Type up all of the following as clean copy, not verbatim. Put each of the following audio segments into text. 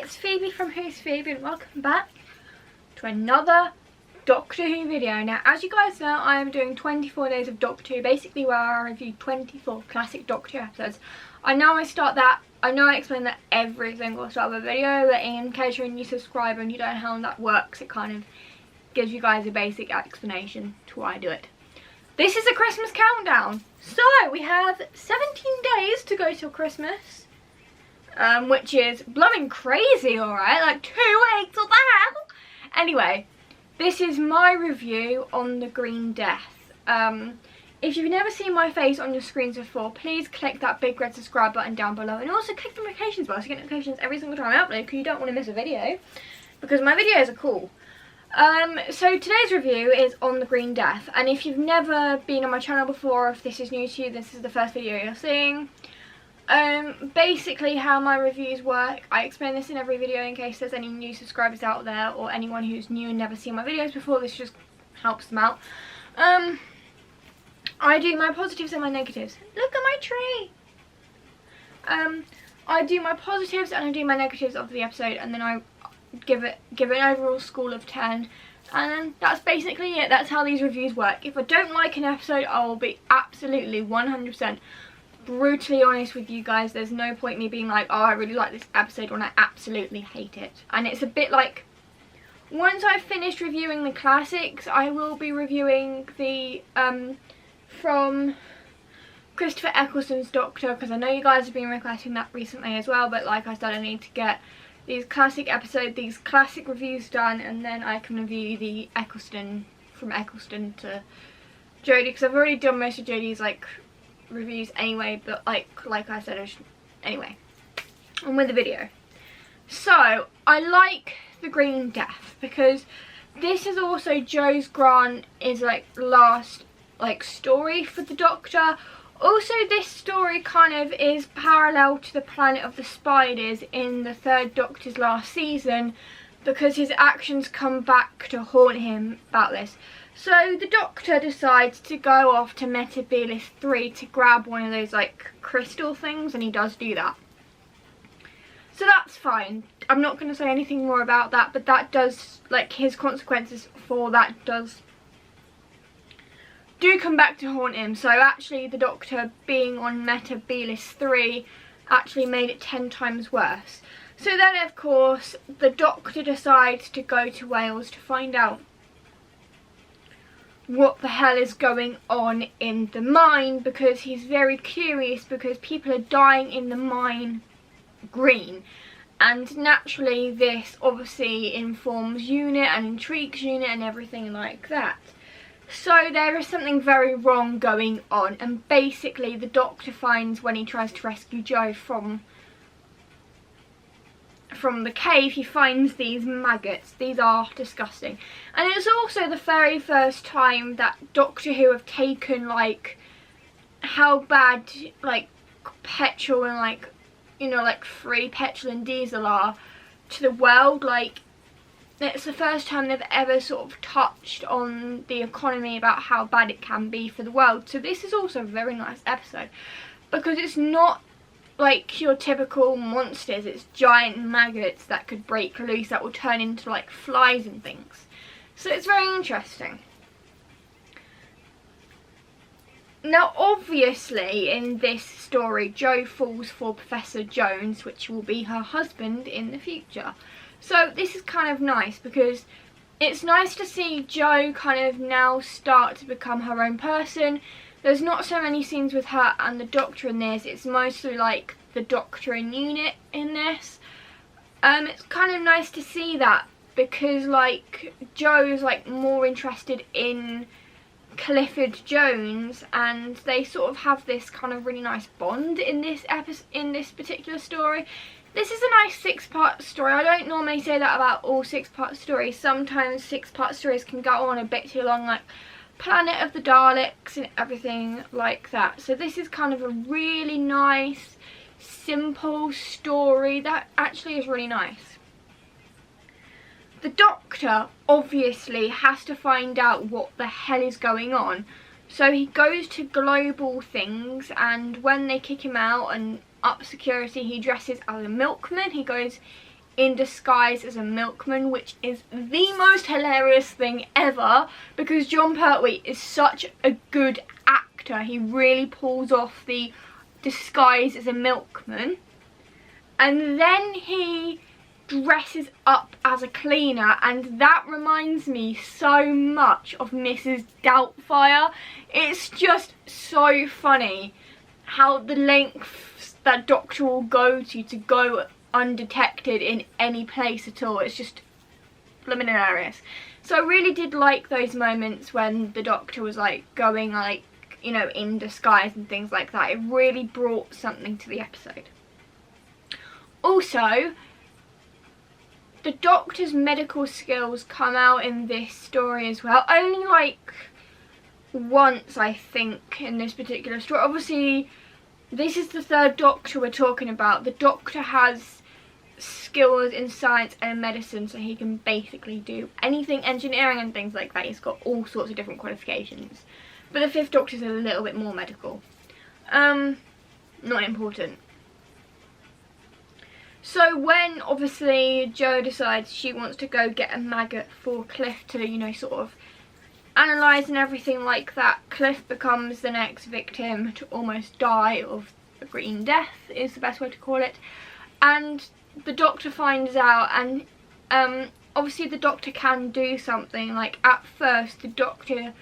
it's Phoebe from Who's Phoebe and welcome back to another Doctor Who video. Now, as you guys know, I am doing 24 days of Doctor Who, basically where I review 24 classic Doctor Who episodes. I know I start that, I know I explain that every single start of a video, but in case you're a new subscriber and you don't know how that works, it kind of gives you guys a basic explanation to why I do it. This is a Christmas countdown. So, we have 17 days to go till Christmas. Which is blooming crazy, alright? Like 2 weeks, what the hell? Anyway, this is my review on The Green Death. If you've never seen my face on your screens before, please click that big red subscribe button down below. And also click the notifications bell so you get notifications every single time I upload, because you don't want to miss a video. Because my videos are cool. So today's review is on The Green Death. And if you've never been on my channel before, if this is new to you, this is the first video you're seeing. Basically how my reviews work, I explain this in every video in case there's any new subscribers out there or anyone who's new and never seen my videos before. This just helps them out. I do my positives and my negatives. Look at my tree! I do my positives and I do my negatives of the episode, and then I give it an overall score of 10. And then that's basically it. That's how these reviews work. If I don't like an episode, I will be absolutely 100% brutally honest with you guys. There's no point me being like, oh, I really like this episode when I absolutely hate it. And it's a bit like, once I've finished reviewing the classics, I will be reviewing the from Christopher Eccleston's Doctor, because I know you guys have been requesting that recently as well. But like I said, I need to get these classic episodes, these classic reviews done, and then I can review the Eccleston, from Eccleston to Jodie, because I've already done most of Jodie's like reviews anyway, but like I said, anyway, on with the video. So I like The Green Death because this is also Jo Grant is like last like story for the Doctor. Also, this story kind of is parallel to the Planet of the Spiders in the 3rd Doctor's last season, because his actions come back to haunt him about this. So the Doctor decides to go off to Metebelis 3 to grab one of those like crystal things, and he does do that. So that's fine. I'm not going to say anything more about that, but that does, like, his consequences for that do come back to haunt him. So actually the Doctor being on Metebelis 3 actually made it 10 times worse. So then of course the Doctor decides to go to Wales to find out what the hell is going on in the mine, because he's very curious, because people are dying in the mine green, and naturally this obviously informs Unit and intrigues Unit and everything like that. So there is something very wrong going on, and basically the Doctor finds, when he tries to rescue Jo from the cave, he finds these maggots. These are disgusting. And it's also the very first time that Doctor Who have taken like how bad like petrol and like, you know, like free petrol and diesel are to the world. Like, it's the first time they've ever sort of touched on the economy, about how bad it can be for the world. So this is also a very nice episode, because it's not like your typical monsters, it's giant maggots that could break loose, that will turn into like flies and things. So it's very interesting. Now obviously in this story, Jo falls for Professor Jones, which will be her husband in the future. So this is kind of nice, because it's nice to see Jo kind of now start to become her own person. There's not so many scenes with her and the Doctor in this. It's mostly like the Doctor and Unit in this. It's kind of nice to see that, because like Jo is like more interested in Clifford Jones, and they sort of have this kind of really nice bond in this in this particular story. This is a nice 6-part story. I don't normally say that about all 6-part stories. Sometimes 6-part stories can go on a bit too long, like Planet of the Daleks and everything like that. So this is kind of a really nice, simple story that actually is really nice. The Doctor obviously has to find out what the hell is going on. So he goes to Global Things, and when they kick him out and up security, he dresses as a milkman. He goes in disguise as a milkman, which is the most hilarious thing ever because Jon Pertwee is such a good actor. He really pulls off the disguise as a milkman. And then he dresses up as a cleaner, and that reminds me so much of Mrs. Doubtfire. It's just so funny how the lengths that Doctor will go to go undetected in any place at all. It's just flipping hilarious. So I really did like those moments when the Doctor was like going like, you know, in disguise and things like that. It really brought something to the episode. Also, the Doctor's medical skills come out in this story as well. Only like once, I think, in this particular story. Obviously, this is the third Doctor we're talking about. The Doctor has skills in science and medicine, so he can basically do anything, engineering and things like that. He's got all sorts of different qualifications. But the fifth Doctor's a little bit more medical. Not important. So when obviously Jo decides she wants to go get a maggot for Cliff to, you know, sort of analyse and everything like that, Cliff becomes the next victim to almost die of a green death, is the best way to call it. And the Doctor finds out, and obviously the Doctor can do something. Like, at first the Doctor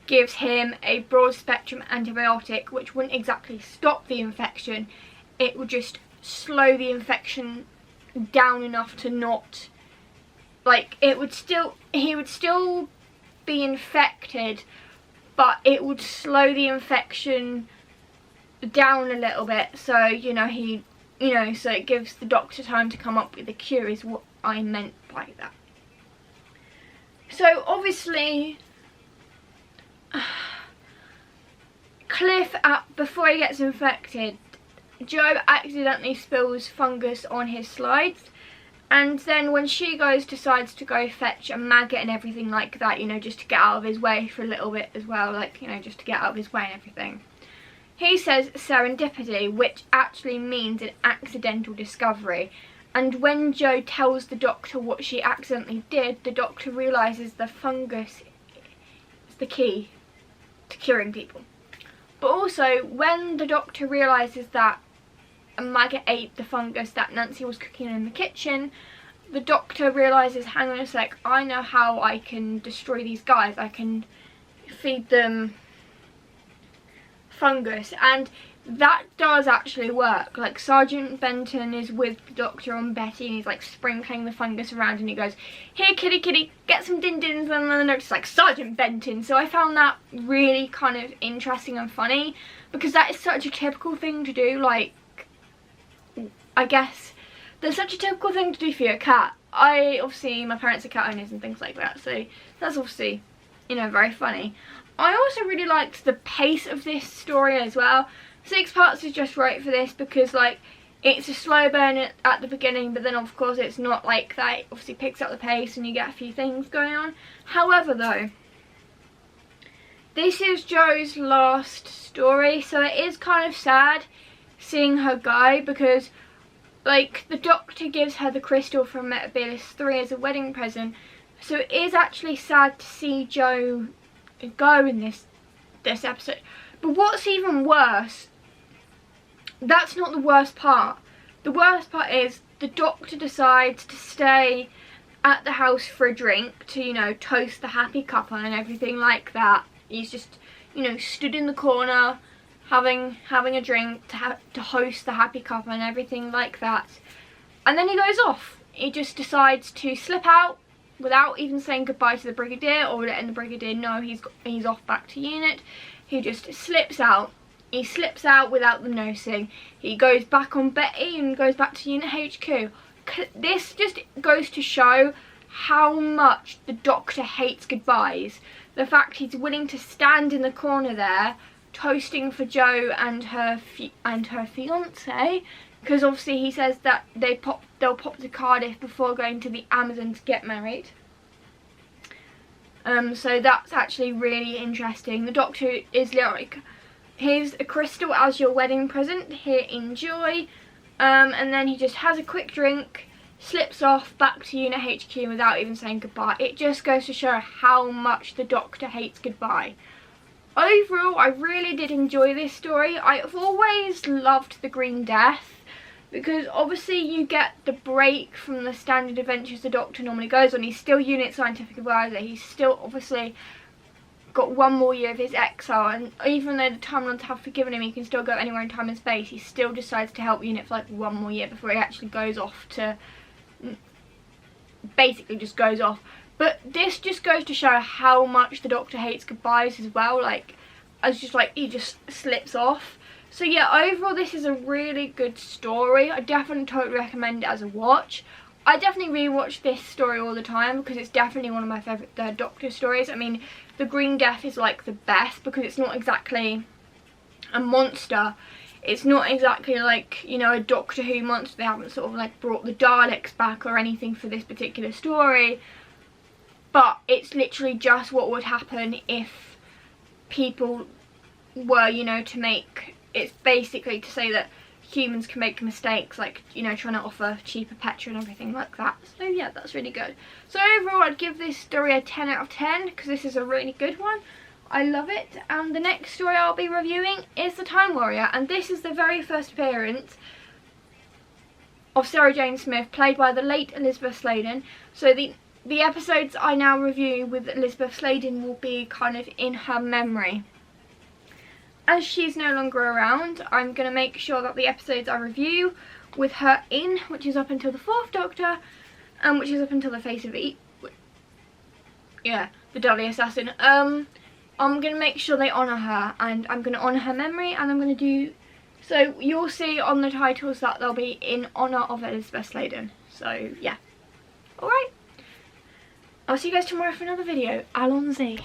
gives him a broad spectrum antibiotic, which wouldn't exactly stop the infection. It would just slow the infection down enough to not, like, he would still be infected, but it would slow the infection down a little bit, so you know so it gives the Doctor time to come up with a cure, is what I meant by that. So obviously Cliff, before he gets infected, Jo accidentally spills fungus on his slides, and then when she decides to go fetch a maggot and everything like that, you know, just to get out of his way for a little bit as well, like, you know, just to get out of his way and everything. He says serendipity, which actually means an accidental discovery. And when Jo tells the Doctor what she accidentally did, the Doctor realises the fungus is the key to curing people. But also, when the Doctor realises that a maggot ate the fungus that Nancy was cooking in the kitchen, the Doctor realises, hang on a sec, I know how I can destroy these guys. I can feed them fungus, and that does actually work. Like, Sergeant Benton is with the Doctor on Betty, and he's like sprinkling the fungus around, and he goes, here kitty kitty, get some din-dins, and then the Doctor's like, Sergeant Benton. So I found that really kind of interesting and funny, because that is such a typical thing to do. Like, I guess there's such a typical thing to do for your cat. Obviously, my parents are cat owners and things like that, so that's obviously, you know, very funny. I also really liked the pace of this story as well. 6 parts is just right for this, because like, it's a slow burn at the beginning, but then of course it's not like that. It obviously picks up the pace and you get a few things going on. However though, this is Jo's last story, so it is kind of sad seeing her go, because like, the Doctor gives her the crystal from Metebelis 3 as a wedding present, so it is actually sad to see Jo go in this episode. But what's even worse, that's not the worst part. The worst part is the Doctor decides to stay at the house for a drink to, you know, toast the happy couple and everything like that. He's just, you know, stood in the corner having a drink to host the happy couple and everything like that. And then he goes off. He just decides to slip out without even saying goodbye to the Brigadier or letting the Brigadier know he's off back to unit. He just slips out. He slips out without them noticing. He goes back on Betty and goes back to unit HQ. This just goes to show how much the Doctor hates goodbyes. The fact he's willing to stand in the corner there toasting for Jo and her fiance, because obviously he says that they'll pop to Cardiff before going to the Amazon to get married. So that's actually really interesting. The Doctor is like, here's a crystal as your wedding present, here, enjoy. And then he just has a quick drink, slips off back to Unit HQ without even saying goodbye. It just goes to show how much the Doctor hates goodbye. Overall, I really did enjoy this story. I've always loved the Green Death, because obviously you get the break from the standard adventures the Doctor normally goes on. He's still Unit Scientific Advisor. He's still obviously got one more year of his exile, and even though the Time Lords have forgiven him, he can still go anywhere in time and space. He still decides to help Unit for like one more year before he actually goes off to, basically just goes off. But this just goes to show how much the Doctor hates goodbyes as well. Like, as just like he just slips off. So yeah, overall this is a really good story. I definitely totally recommend it as a watch. I definitely rewatch this story all the time because it's definitely one of my favourite Third Doctor stories. I mean, the Green Death is like the best because it's not exactly a monster. It's not exactly like, you know, a Doctor Who monster. They haven't sort of like brought the Daleks back or anything for this particular story. But it's literally just what would happen if people were, you know, to make... It's basically to say that humans can make mistakes, like, you know, trying to offer cheaper petrol and everything like that. So yeah, that's really good. So overall, I'd give this story a 10 out of 10 because this is a really good one. I love it. And the next story I'll be reviewing is The Time Warrior, and this is the very first appearance of Sarah Jane Smith, played by the late Elizabeth Sladen. So the episodes I now review with Elizabeth Sladen will be kind of in her memory. As she's no longer around, I'm going to make sure that the episodes I review with her in, which is up until the 4th Doctor, and which is up until the Face of the Dudley Assassin, I'm going to make sure they honour her, and I'm going to honour her memory, and I'm going to do... So you'll see on the titles that they'll be in honour of Elizabeth Sladen. So yeah. Alright. I'll see you guys tomorrow for another video. Allons-y.